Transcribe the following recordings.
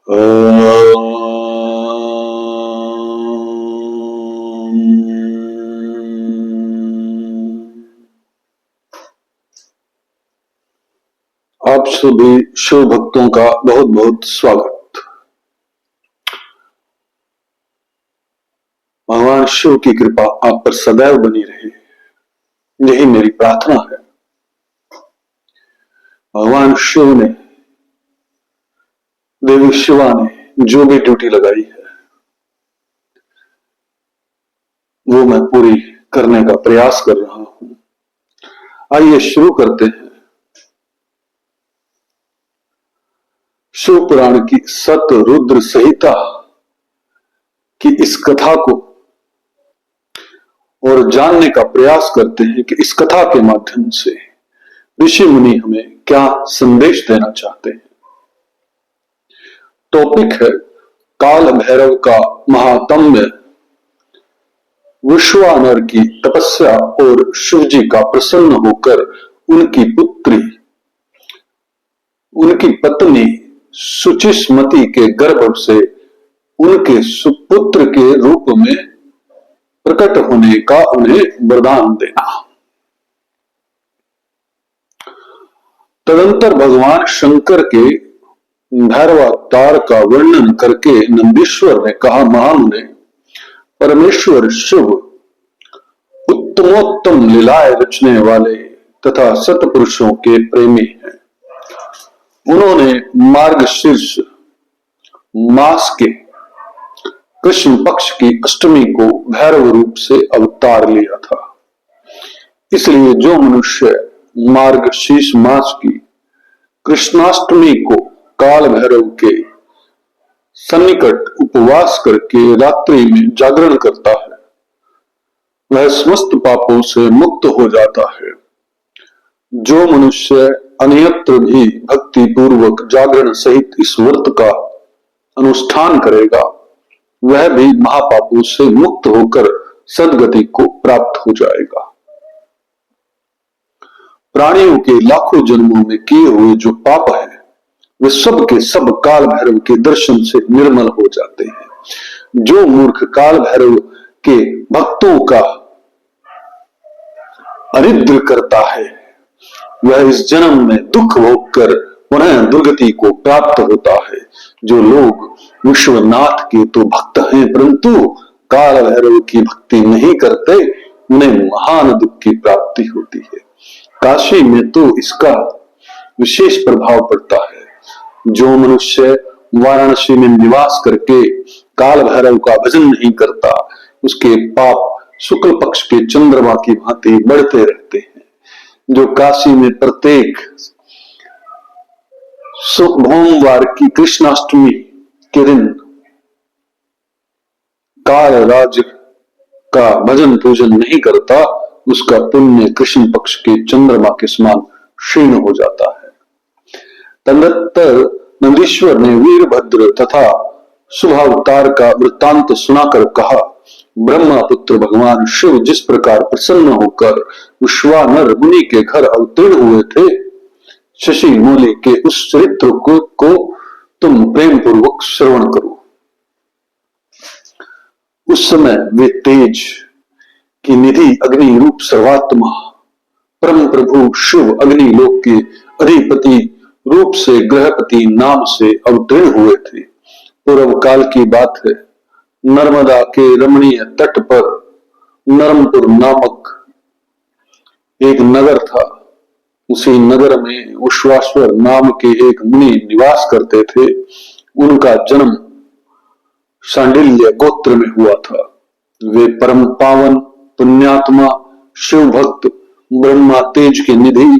आप सभी शिव भक्तों का बहुत बहुत स्वागत। भगवान शिव की कृपा आप पर सदैव बनी रहे, यही मेरी प्रार्थना है। भगवान शिव ने, देवी शिवा ने जो भी ड्यूटी लगाई है वो मैं पूरी करने का प्रयास कर रहा हूं। आइए शुरू करते हैं शिव पुराण की सत रुद्र संहिता की इस कथा को और जानने का प्रयास करते हैं कि इस कथा के माध्यम से ऋषि मुनि हमें क्या संदेश देना चाहते हैं। टॉपिक है काल भैरव का महात्म्य, विश्वानर की तपस्या और शिवजी का प्रसन्न होकर उनकी पत्नी सुचिस्मति के गर्भ से उनके सुपुत्र के रूप में प्रकट होने का उन्हें वरदान देना। तदंतर भगवान शंकर के भैरवावतार का वर्णन करके नंदीश्वर ने कहा, महामुने, परमेश्वर शिव उत्तमोत्तम लीलाएं रचने वाले तथा सतपुरुषों के प्रेमी हैं। उन्होंने मार्गशीर्ष मास के कृष्ण पक्ष की अष्टमी को भैरव रूप से अवतार लिया था। इसलिए जो मनुष्य मार्गशीर्ष मास की कृष्णाष्टमी को काल भैरव के सन्निकट उपवास करके रात्रि में जागरण करता है, वह समस्त पापों से मुक्त हो जाता है। जो मनुष्य अन्यत्र भी भक्ति पूर्वक जागरण सहित इस व्रत का अनुष्ठान करेगा, वह भी महापापों से मुक्त होकर सद्गति को प्राप्त हो जाएगा। प्राणियों के लाखों जन्मों में किए हुए जो पाप है वे सब के सब काल भैरव के दर्शन से निर्मल हो जाते हैं। जो मूर्ख काल भैरव के भक्तों का अनिद्र करता है, वह इस जन्म में दुख भोग कर पुनः दुर्गति को प्राप्त होता है। जो लोग विश्वनाथ के तो भक्त हैं परंतु काल भैरव की भक्ति नहीं करते, उन्हें महान दुख की प्राप्ति होती है। काशी में तो इसका विशेष प्रभाव पड़ता है। जो मनुष्य वाराणसी में निवास करके काल भैरव का भजन नहीं करता, उसके पाप शुक्ल पक्ष के चंद्रमा की भांति बढ़ते रहते हैं। जो काशी में प्रत्येक सोमवार की कृष्णाष्टमी के दिन काल राज का भजन पूजन नहीं करता, उसका पुण्य कृष्ण पक्ष के चंद्रमा के समान क्षीण हो जाता है। तदनंतर नंदीश्वर ने वीरभद्र तथा शुभावतार का वृत्तांत सुनाकर कहा, ब्रह्मा पुत्र भगवान शिव जिस प्रकार प्रसन्न होकर विश्वानर मुनि के घर अवतीर्ण हुए थे, शशि मूली के उस चरित्र को तुम प्रेम पूर्वक श्रवण करो। उस समय वे तेज की निधि अग्नि रूप सर्वात्मा परम प्रभु शिव अग्नि लोक के अधिपति रूप से ग्रहपति नाम से अवतीर्ण हुए थे। पूर्व काल की बात है। नर्मदा के रमणीय तट पर नरमपुर नामक एक नगर था। उसी नगर में विश्वाश्वर नाम के एक मुनि निवास करते थे। उनका जन्म शांडिल्य गोत्र में हुआ था। वे परम पावन पुण्यात्मा शिव भक्त ब्रह्मा तेज के निधि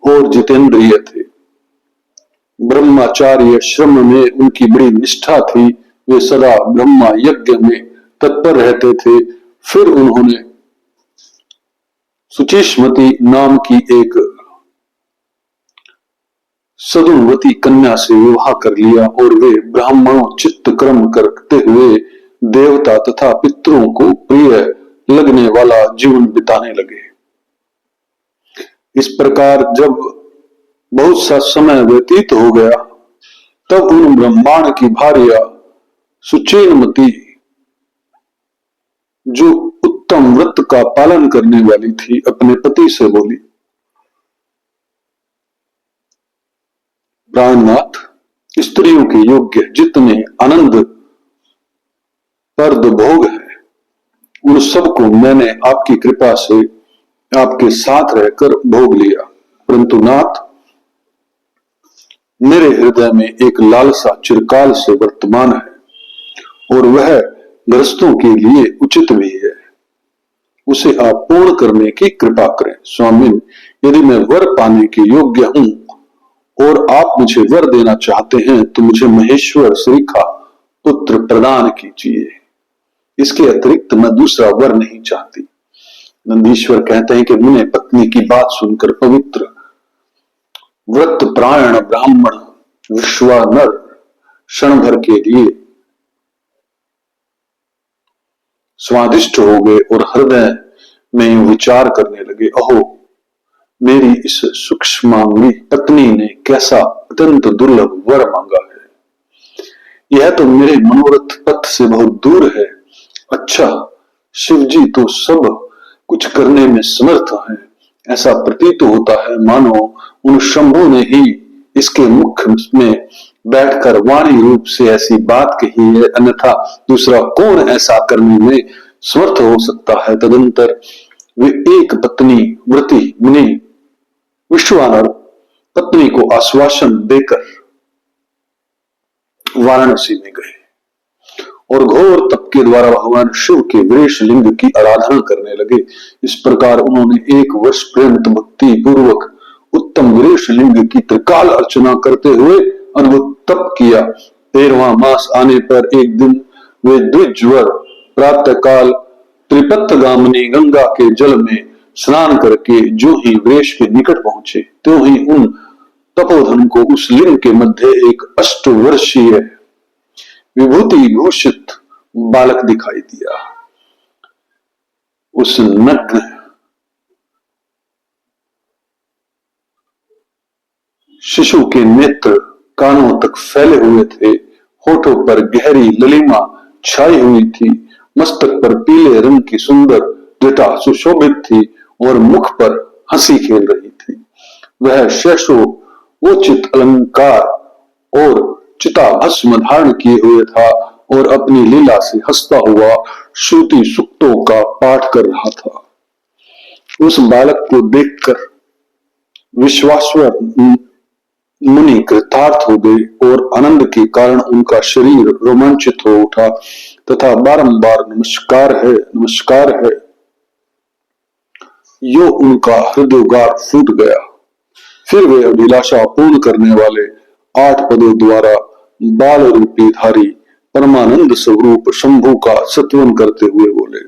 और जितेंद्रिय थे। ब्रह्माचार्य श्रम में उनकी बड़ी निष्ठा थी। वे सदा ब्रह्मा यज्ञ में तत्पर रहते थे। फिर उन्होंने सुचिस्मति नाम की एक सदुवती कन्या से विवाह कर लिया और वे ब्राह्मणों चित्त कर्म करते हुए देवता तथा पितरों को प्रिय लगने वाला जीवन बिताने लगे। इस प्रकार जब बहुत सा समय व्यतीत हो गया तब उन ब्रह्मांड की भार्या सुचेनमती, जो उत्तम व्रत का पालन करने वाली थी, अपने पति से बोली, प्राणनाथ, स्त्रियों के योग्य जितने आनंद पर्द भोग है, उन सबको मैंने आपकी कृपा से आपके साथ रहकर भोग लिया, परंतु नाथ, मेरे हृदय में एक लालसा चिरकाल से वर्तमान है और वह गृहस्थों के लिए उचित भी है। उसे आप पूर्ण करने की कृपा करें। स्वामी, यदि मैं वर पाने के योग्य हूं और आप मुझे वर देना चाहते हैं तो मुझे महेश्वर श्री का पुत्र प्रदान कीजिए। इसके अतिरिक्त मैं दूसरा वर नहीं चाहती। नंदीश्वर कहते हैं कि मुने पत्नी की बात सुनकर पवित्र व्रत प्रायण ब्राह्मण विश्वानर क्षण भर के लिए स्वादिष्ट हो गए और हृदय में विचार करने लगे, अहो, मेरी इस सूक्ष्मांगी पत्नी ने कैसा अत्यंत दुर्लभ वर मांगा है। यह तो मेरे मनोरथ पथ से बहुत दूर है। अच्छा, शिव जी तो सब कुछ करने में समर्थ हैं। ऐसा प्रतीत होता है मानो उन शंभु ने ही इसके मुख में बैठकर वाणी रूप से ऐसी बात कही है, अन्यथा दूसरा कौन ऐसा करने में समर्थ हो सकता है। तदंतर वे एक पत्नी व्रती मुनि विश्वानर पत्नी को आश्वासन देकर वाराणसी में गए और घोर तप के द्वारा भगवान शिव के वृष लिंग की आराधना करने लगे। इस प्रकार उन्होंने 1 वर्ष पर्यंत भक्ति पूर्वक उत्तम वृष लिंग की त्रिकाल अर्चना करते हुए अद्भुत तप किया। 13वां मास आने पर एक दिन वे द्विजवर प्रातः काल त्रिपत्तगामिनी गंगा के जल में स्नान करके जो ही वृष के निकट पहुंचे, तो ही उन तपोधन को उस लिंग के मध्य एक 8 वर्षीय विभूति भूषित बालक दिखाई दिया। उस नग्न शिशु के नेत्र कानों तक फैले हुए थे, होठों पर गहरी ललिमा छाई हुई थी, मस्तक पर पीले रंग की सुंदर जटा सुशोभित थी और मुख पर हंसी खेल रही थी। वह शैशवोचित अलंकार और चिता भस्म धारण किए हुए था और अपनी लीला से हंसता हुआ श्रुति सूक्तों का पाठ कर रहा था। उस बालक को देखकर विश्वासवर मुनि कृतार्थ हो गए और आनंद के कारण उनका शरीर रोमांचित हो उठा तथा बारंबार नमस्कार है, नमस्कार है, यो उनका हृदयोगार फूट गया। फिर वे अभिलाषा पूर्ण करने वाले 8 पदों द्वारा बाल रूपी धारी परमानंद स्वरूप शंभु का सत्वन करते हुए बोले।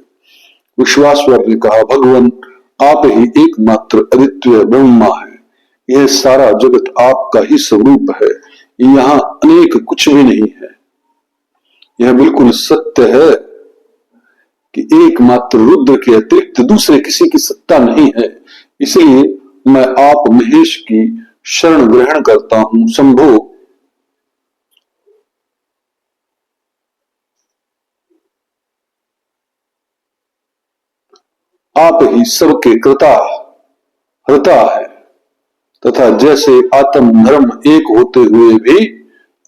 विश्वासवर ने कहा, भगवान, आप ही एकमात्र अद्वितीय ब्रह्मा है। यह सारा जगत आपका ही स्वरूप है। यहाँ अनेक कुछ भी नहीं है। यह बिल्कुल सत्य है कि एकमात्र रुद्र के अतिरिक्त दूसरे किसी की सत्ता नहीं है। इसलिए मैं आप महेश की शरण ग्रहण करता हूं। शंभो, आप ही सबके कृता हृता है तथा जैसे आत्म धर्म एक होते हुए भी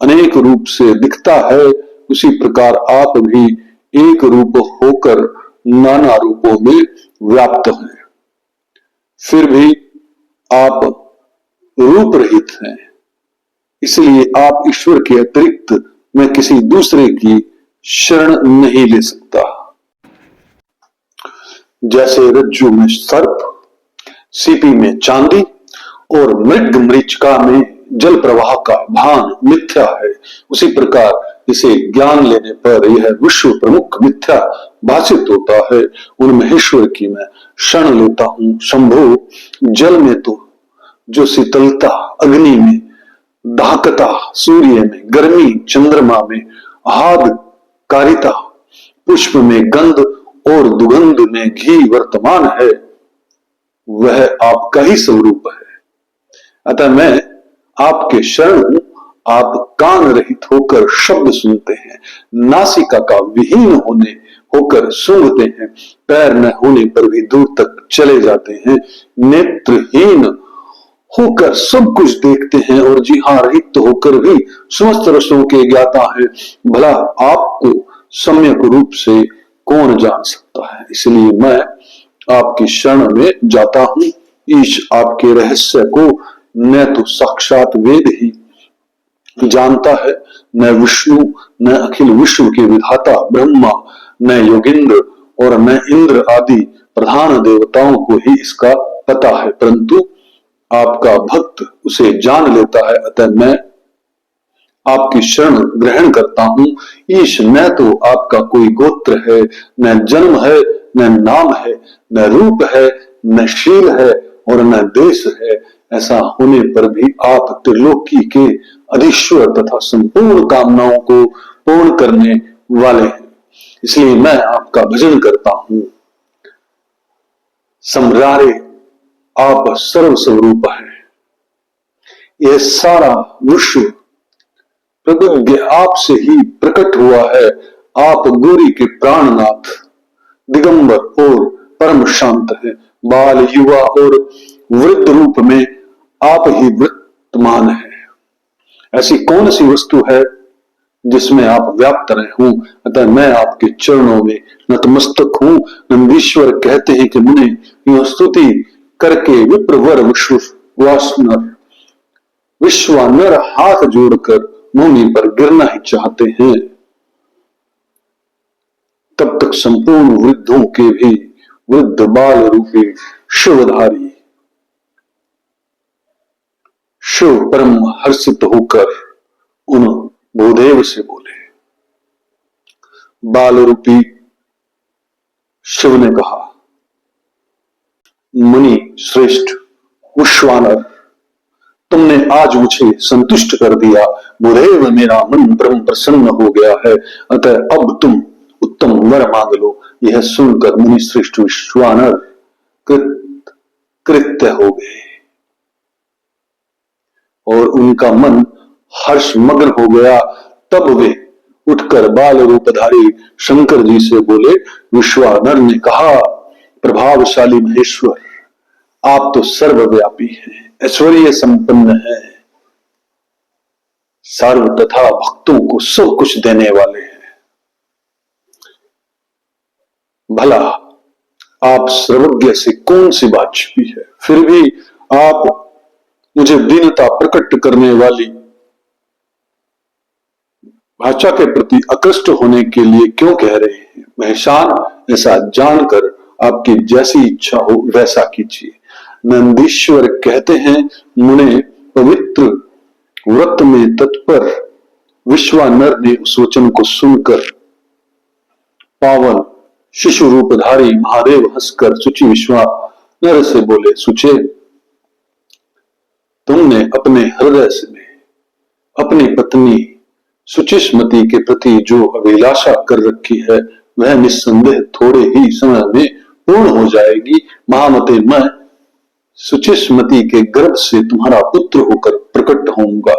अनेक रूप से दिखता है, उसी प्रकार आप भी एक रूप होकर नाना रूपों में व्याप्त हैं। फिर भी आप रूप रहित हैं। इसलिए आप ईश्वर के अतिरिक्त मैं किसी दूसरे की शरण नहीं ले सकता। जैसे रज्जु में सर्प, सीपी में चांदी और मृग मरीचिका में जल प्रवाह का भान मिथ्या है, उसी प्रकार इसे ज्ञान लेने पर यह विश्व प्रमुख मिथ्या भाषित होता है। उन महेश्वर की मैं शरण लेता हूं। शंभु, जल में तो जो शीतलता, अग्नि में दाहकता, सूर्य में गर्मी, चंद्रमा में आह्लादकारिता, पुष्प में गंध और दुगंध में घी वर्तमान है, वह आपका ही स्वरूप है। अतः मैं आपके शरण हूं, आप कान रहित होकर शब्द सुनते हैं, नासिका का विहीन होने होकर सूंघते हैं, पैर न होने पर भी दूर तक चले जाते हैं, नेत्रहीन होकर सब कुछ देखते हैं और जिह्वा रहित होकर भी समस्त रसों के ज्ञाता है। भला आपको सम्यक रूप से कौन जान सकता है? इसलिए मैं आपकी शरण में जाता हूं। ईश आपके रहस्य को न तो साक्षात वेद ही जानता है, न विष्णु, न अखिल विश्व के विधाता ब्रह्मा, न योगिंद्र और न इंद्र आदि प्रधान देवताओं को ही इसका पता है, परंतु आपका भक्त उसे जान लेता है। अतः मैं आपकी शरण ग्रहण करता हूं। ईश न तो आपका कोई गोत्र है, न जन्म है, न नाम है, न रूप है, न शील है और न देश है। ऐसा होने पर भी आप त्रिलोकी के अधीश्वर तथा संपूर्ण कामनाओं को पूर्ण करने वाले हैं, इसलिए मैं आपका भजन करता हूं। सम्रारे, आप सर्व स्वरूप है। यह सारा विश्व प्रबुद्ध आपसे ही प्रकट हुआ है। आप गौरी के प्राणनाथ, दिगंबर और परम शांत है। बाल, युवा और वृद्ध रूप में आप ही वर्तमान है। ऐसी कौन सी वस्तु है जिसमें आप व्याप्त रहे हों? अतः मैं आपके चरणों में नतमस्तक हूं। नंदीश्वर कहते हैं कि मुने यह स्तुति करके विप्रवर विश्वानर हाथ जोड़कर भूमि पर गिरना ही चाहते हैं। तब तक संपूर्ण वृद्धों के भी वृद्ध बाल रूपी शिवधारी शिव परम हर्षित होकर उन भूदेव से बोले। बाल रूपी शिव ने कहा, मुनि श्रेष्ठ विश्वानर, तुमने आज मुझे संतुष्ट कर दिया। भूदेव, मेरा मन परम प्रसन्न हो गया है, अतः अब तुम उत्तम वर मांग लो। यह सुनकर मुनि श्रेष्ठ विश्वानर कृत्य हो गए और उनका मन हर्षमग्न हो गया। तब वे उठकर बाल रूपधारी शंकर जी से बोले। विश्वानर ने कहा, प्रभावशाली महेश्वर, आप तो सर्वव्यापी हैं, ऐश्वर्य संपन्न है, सर्व तथा भक्तों को सब कुछ देने वाले हैं। भला आप सर्वज्ञ से कौन सी बात छिपी है? फिर भी आप मुझे दीनता प्रकट करने वाली भाषा के प्रति आकृष्ट होने के लिए क्यों कह रहे हैं? महेशान, ऐसा जानकर आपकी जैसी इच्छा हो वैसा कीजिए। नंदीश्वर कहते हैं, मुने पवित्र व्रत में तत्पर विश्वानर ने उस वचन को सुनकर पावन शिशु रूपधारी महादेव हंसकर सुचि विश्वानर से बोले, सुचे, तुमने अपने हृदय में अपनी पत्नी सुचिस्मति के प्रति जो अभिलाषा कर रखी है वह निस्संदेह थोड़े ही समय में पूर्ण हो जाएगी। महामते, मैं सुचिस्मति के गर्भ से तुम्हारा पुत्र होकर प्रकट होऊंगा।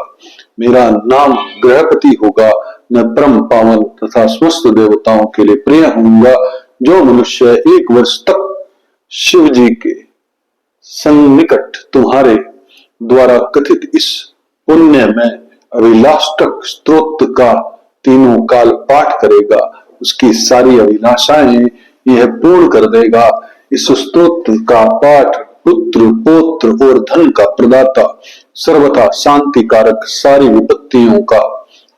मेरा नाम ग्रहपति होगा। मैं परम पावन तथा समस्त देवताओं के लिए प्रिय होऊंगा। जो मनुष्य 1 वर्ष तक शिव जी के सन्निकट तुम्हारे द्वारा कथित इस पुण्य में अभिलाष्टक स्तोत्र का तीनों काल पाठ करेगा, उसकी सारी अभिलाषाएं यह पूर्ण कर देगा। इस स्तोत्र का पाठ पुत्र, पौत्र और धन का प्रदाता, सर्वथा शांति कारक, सारी विपत्तियों का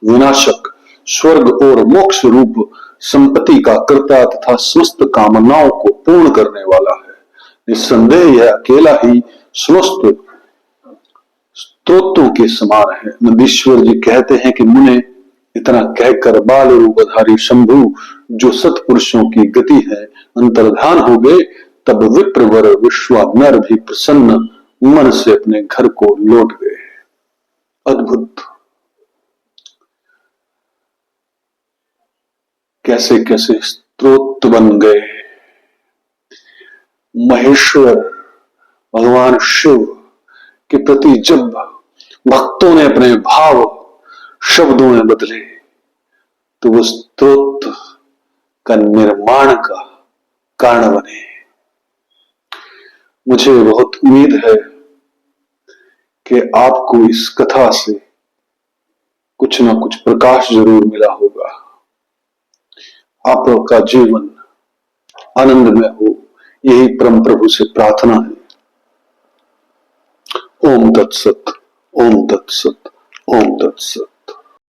विनाशक, स्वर्ग और मोक्ष रूप संपत्ति का कर्ता तथा समस्त कामनाओं को पूर्ण करने वाला है। निस्संदेह यह अकेला ही समस्त स्तोत्रों के समान है। नंदीश्वर जी कहते हैं कि मुने इतना कहकर बाल रूपधारी शंभु, जो सत्पुरुषों की गति है, अंतर्धान हो गए। तब विप्रवर विश्वानर भी प्रसन्न मन से अपने घर को लौट गए। अद्भुत, कैसे कैसे स्तोत्र बन गए। महेश्वर भगवान शिव के प्रति जब भक्तों ने अपने भाव शब्दों में बदले तो वो स्तोत्र का निर्माण का कारण बने। मुझे बहुत उम्मीद है कि आपको इस कथा से कुछ ना कुछ प्रकाश जरूर मिला होगा। आपका जीवन आनंदमय हो, यही परम प्रभु से प्रार्थना है। ओम तत्सत, ओम तत्सत, ओम तत्सत।